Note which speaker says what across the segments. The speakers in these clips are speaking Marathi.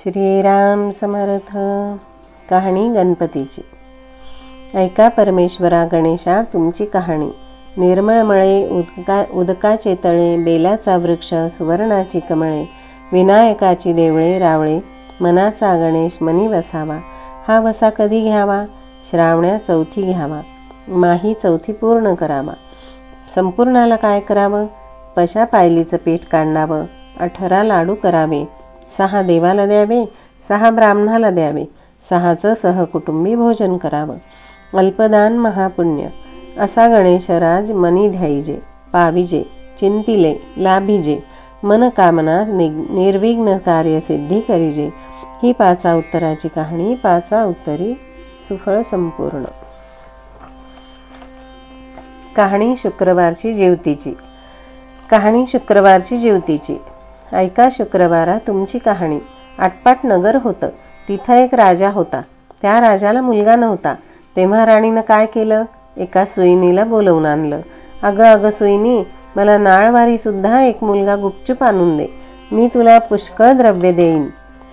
Speaker 1: श्रीराम समर्थ. कहाणी गणपतीची. ऐका परमेश्वरा गणेशा तुमची कहाणी. निर्मळ मळे, उदकाचे तळे, बेलाचा वृक्ष, सुवर्णाची कमळे, विनायकाची देवळे रावळे, मनाचा गणेश मनी वसावा. हा वसा कधी घ्यावा? श्रावण्या चौथी घ्यावा. माही चौथी पूर्ण करावा. संपूर्णाला काय करावं? पशा पायलीचं पीठ काढावं. 18 लाडू करावे. 6 देवाला द्यावे, 6 ब्राह्मणाला द्यावे. 6चं सहकुटुंबी भोजन करावं. अल्पदान महापुण्य. असा गणेशराज मनी ध्यायजे, पाविजे, चिंतिले, लाभिजे, मनकामना निर्विघ्न कार्यसिद्धी करिजे. ही 5 उत्तराची कहाणी. 5 उत्तरी सुफळ संपूर्ण. कहाणी शुक्रवारची जेवतीची. कहाणी शुक्रवारची जेवतीची. ऐका शुक्रवारा तुमची कहाणी. आटपाट नगर होतं. तिथं एक राजा होता. त्या राजाला मुलगा नव्हता. तेव्हा राणीनं काय केलं? एका सुईणीला बोलवून आणलं. अगं सुईणी, मला नाळवारी सुद्धा एक मुलगा गुपचूप आणून दे. मी तुला पुष्कळ द्रव्य देईन.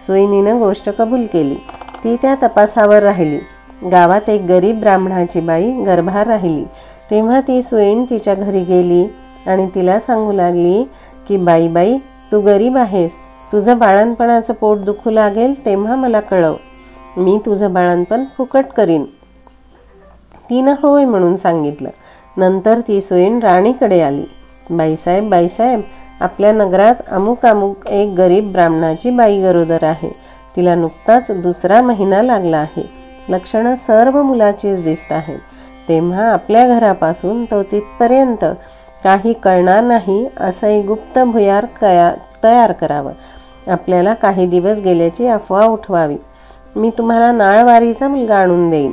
Speaker 1: सुईणीनं गोष्ट कबूल केली. ती त्या तपासावर राहिली. गावात एक गरीब ब्राह्मणाची बाई गर्भार राहिली. तेव्हा ती सुईण तिच्या घरी गेली आणि तिला सांगू लागली की बाई, तू गरीब आहेस. तुझं बाळणपणाचं पोट दुखू लागेल तेव्हा मला कळव. मी तुझं बाळणपण फुकट करीन. तिनं होय म्हणून सांगितलं. नंतर ती सुईण राणीकडे आली. बाईसाहेब, आपल्या नगरात अमुक एक गरीब ब्राह्मणाची बाई गरोदर आहे. तिला नुकताच 2रा महिना लागला आहे. लक्षणं सर्व मुलाचीच दिसत आहेत. तेव्हा आपल्या घरापासून तो तिथपर्यंत काही कळणार नाही असं एक गुप्त भुयार तयार करावं. आपल्याला काही दिवस गेल्याची अफवा उठवावी. मी तुम्हाला नाळवारीचा मुलगा आणून देईन.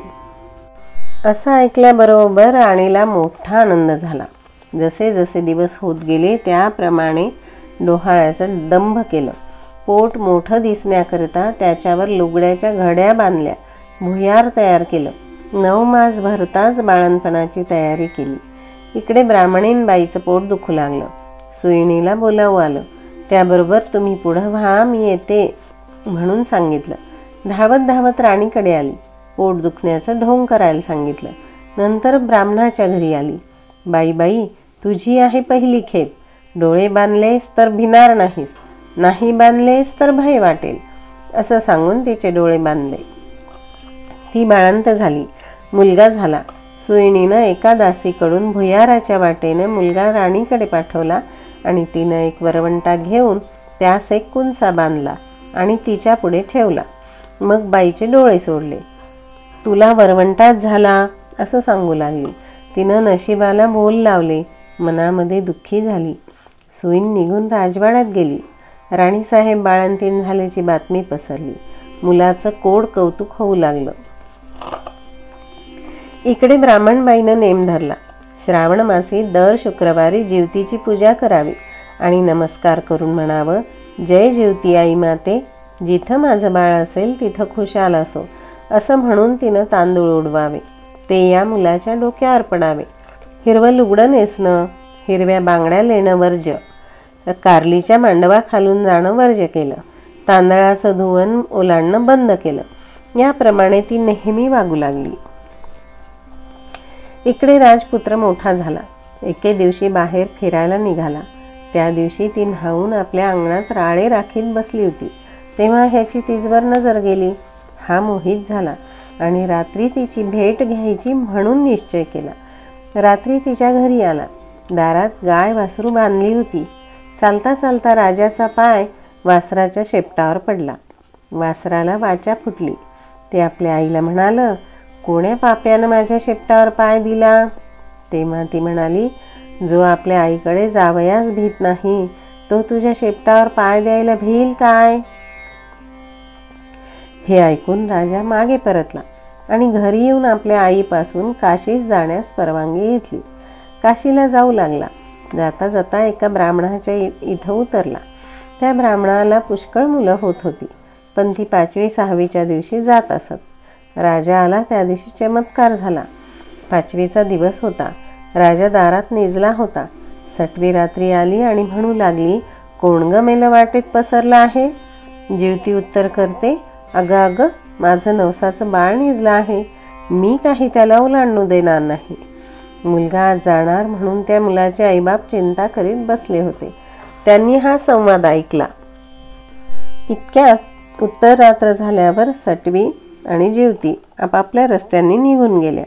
Speaker 1: असं ऐकल्याबरोबर राणीला मोठा आनंद झाला. जसे जसे दिवस होत गेले त्याप्रमाणे डोहाळ्याचं दंभ केलं. पोट मोठं दिसण्याकरता त्याच्यावर लुगड्याच्या घड्या बांधल्या. भुयार तयार केलं. 9 मास भरताच बाळणपणाची तयारी केली. इकडे ब्राह्मणीन बाईचं पोट दुखू लागलं. सुईणीला बोलावं आलं. त्याबरोबर तुम्ही पुढं व्हा, मी येते म्हणून सांगितलं. धावत राणीकडे आली. पोट दुखण्याचं ढोंग करायला सांगितलं. नंतर ब्राह्मणाच्या घरी आली. बाई, तुझी आहे पहिली खेप. डोळे बांधलेस तर भिणार नाहीस, नाही बांधलेस तर भय वाटेल असं सांगून तिचे डोळे बांधले. ती बाळंत झाली. मुलगा झाला. सुईणीनं एका दासीकडून भुयाराच्या वाटेने मुलगा राणीकडे पाठवला आणि तिनं एक वरवंटा घेऊन त्यास एक कुंचा बांधला आणि तिच्या पुढे ठेवला. मग बाईचे डोळे सोडले. तुला वरवंटाच झाला असं सांगू लागली. तिनं नशिबाला बोल लावले. मनामध्ये दुःखी झाली. सुईण निघून राजवाड्यात गेली. राणीसाहेब बाळंतीण झाल्याची बातमी पसरली. मुलाचं कोड कौतुक होऊ लागलं. इकडे ब्राह्मणबाईनं नेम धरला. श्रावण मासी दर शुक्रवारी जेवतीची पूजा करावी आणि नमस्कार करून म्हणावं, जय जेवती आई माते, जिथं माझं बाळ असेल तिथं खुशाल असो असं म्हणून तिनं तांदूळ उडवावे. ते या मुलाच्या डोक्यावर पडावे. हिरवं लुगडं नेसणं, हिरव्या बांगड्या लेणं वर्ज्य. कारलीच्या मांडवाखालून जाणं वर्ज्य केलं. तांदळाचं धुवण ओलांडणं बंद केलं. याप्रमाणे ती नेहमी वागू लागली. इकडे राजपुत्र मोठा झाला. एके दिवशी बाहेर फिरायला निघाला. त्या दिवशी ती न्हावून आपल्या अंगणात राळे राखीत बसली होती. तेव्हा ह्याची तिजवर नजर गेली. हा मोहित झाला आणि रात्री तिची भेट घ्यायची म्हणून निश्चय केला. रात्री तिच्या घरी आला. दारात गाय वासरू बांधली होती. चालता चालता राजाचा पाय वासराच्या शेपटावर पडला. वासराला वाचा फुटली. ते आपल्या आईला म्हणालं, कोण्या पाप्यानं माझ्या शेपटावर पाय दिला? तेव्हा ती म्हणाली, जो आपल्या आईकडे जावयास भीत नाही तो तुझ्या शेपटावर पाय द्यायला भिईल काय? हे ऐकून राजा मागे परतला आणि घरी येऊन आपल्या आईपासून काशीस जाण्यास परवानगी घेतली. काशीला जाऊ लागला. जाता जाता एका ब्राह्मणाच्या इथं उतरला. त्या ब्राह्मणाला पुष्कळ मुलं होत होती, पण ती 5वी 6वीच्या दिवशी जात असत. राजा आला त्या दिवशी चमत्कार झाला. 5वीचा दिवस होता. राजा दारात निजला होता. सटवी रात्री आली आणि म्हणू लागली, कोण ग मेलं वाटेत पसरला आहे? जेवती उत्तर करते, अगं अगं, माझं नवसाचं बाळ निजलं आहे, मी काही त्याला ओलांडू देणार नाही. मुलगा आज जाणार म्हणून त्या मुलाचे आईबाप चिंता करीत बसले होते. त्यांनी हा संवाद ऐकला. इतक्यात उत्तर रात्र झाल्यावर सटवी आणि जेवती आपापल्या रस्त्यांनी निघून गेल्या.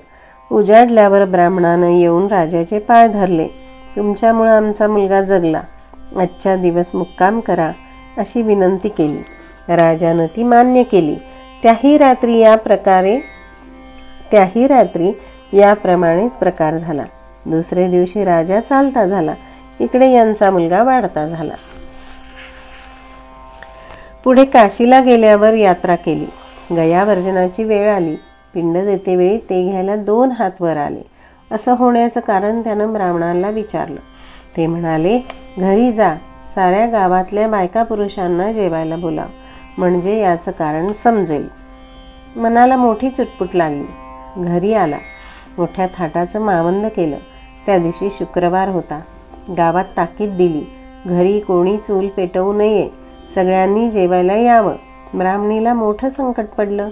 Speaker 1: उजाडल्यावर ब्राह्मणानं येऊन राजाचे पाय धरले. तुमच्यामुळं आमचा मुलगा जगला, आजच्या दिवस मुक्काम करा अशी विनंती केली. राजानं ती मान्य केली. त्याही रात्री याप्रमाणेच प्रकार झाला. दुसरे दिवशी राजा चालता झाला, इकडे यांचा मुलगा वाढता झाला. पुढे काशीला गेल्यावर यात्रा केली. गयावर्जनाची वेळ आली. पिंड देतेवेळी ते घ्यायला 2 हात वर आले. असं होण्याचं कारण त्यानं ब्राह्मणाला विचारलं. ते म्हणाले, घरी जा, साऱ्या गावातल्या बायका पुरुषांना जेवायला बोलाव, म्हणजे याचं कारण समजेल. मनाला मोठी चुटपुट लागली. घरी आला. मोठ्या थाटाचं मावंद केलं. त्या दिवशी शुक्रवार होता. गावात ताकीद दिली, घरी कोणी चूल पेटवू नये, सगळ्यांनी जेवायला यावं. ब्राह्मणीला मोठं संकट पडलं.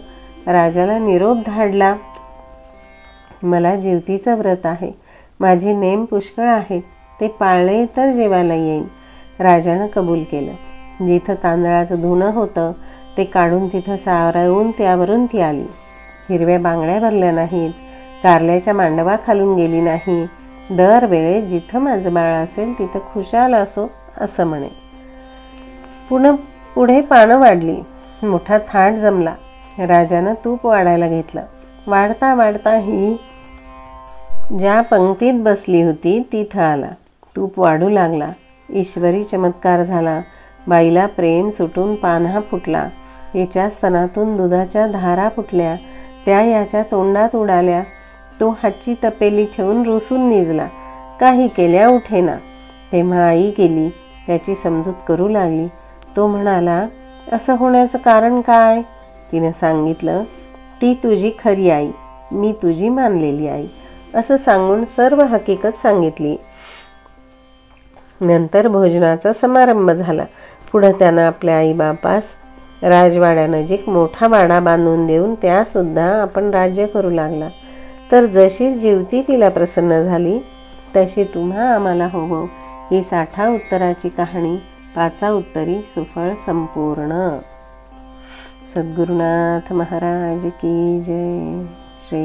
Speaker 1: राजाला निरोप धाडला, मला जेवतीचं व्रत आहे, माझे नेम पुष्कळ आहेत, ते पाळले तर जेवायला येईन. राजानं कबूल केलं. जिथं तांदळाचं धुणं होतं ते काढून तिथं सारवून त्यावरून ती आली. हिरव्या बांगड्या भरल्या नाहीत, कारल्याच्या मांडवा खालून गेली नाही. दरवेळेस जिथं माझं बाळ असेल तिथं खुशाल असो असं म्हणे. पुढे पानं वाढली. मोठा थाट जमला. राजानं तूप वाढायला घेतलं. वाढता वाढता ही ज्या पंक्तीत बसली होती तिथं आला. तूप वाढू लागला. ईश्वरी चमत्कार झाला. बाईला प्रेम सुटून पान्हा फुटला. हिच्या स्तनातून दुधाच्या धारा फुटल्या. त्या याच्या तोंडात उडाल्या. तो हातची तपेली ठेवून रुसून निजला. काही केल्या उठेना. तेव्हा आई गेली. त्याची समजूत करू लागली. तो म्हणाला, असं होण्याचं कारण काय? तिनं सांगितलं, ती तुझी खरी आई, मी तुझी मानलेली आई, असं सांगून सर्व हकीकत सांगितली. नंतर भोजनाचा समारंभ झाला. पुढं त्यानं आपल्या आईबापास राजवाड्यानजीक मोठा वाडा बांधून देऊन त्यासुद्धा आपण राज्य करू लागला. तर जशी जेवती तिला प्रसन्न झाली तशी तुम्हा आम्हाला होवो, ही 60 उत्तराची कहाणी 5 उत्तरी सुफळ संपूर्ण. सद्गुरुनाथ महाराज की जय. श्री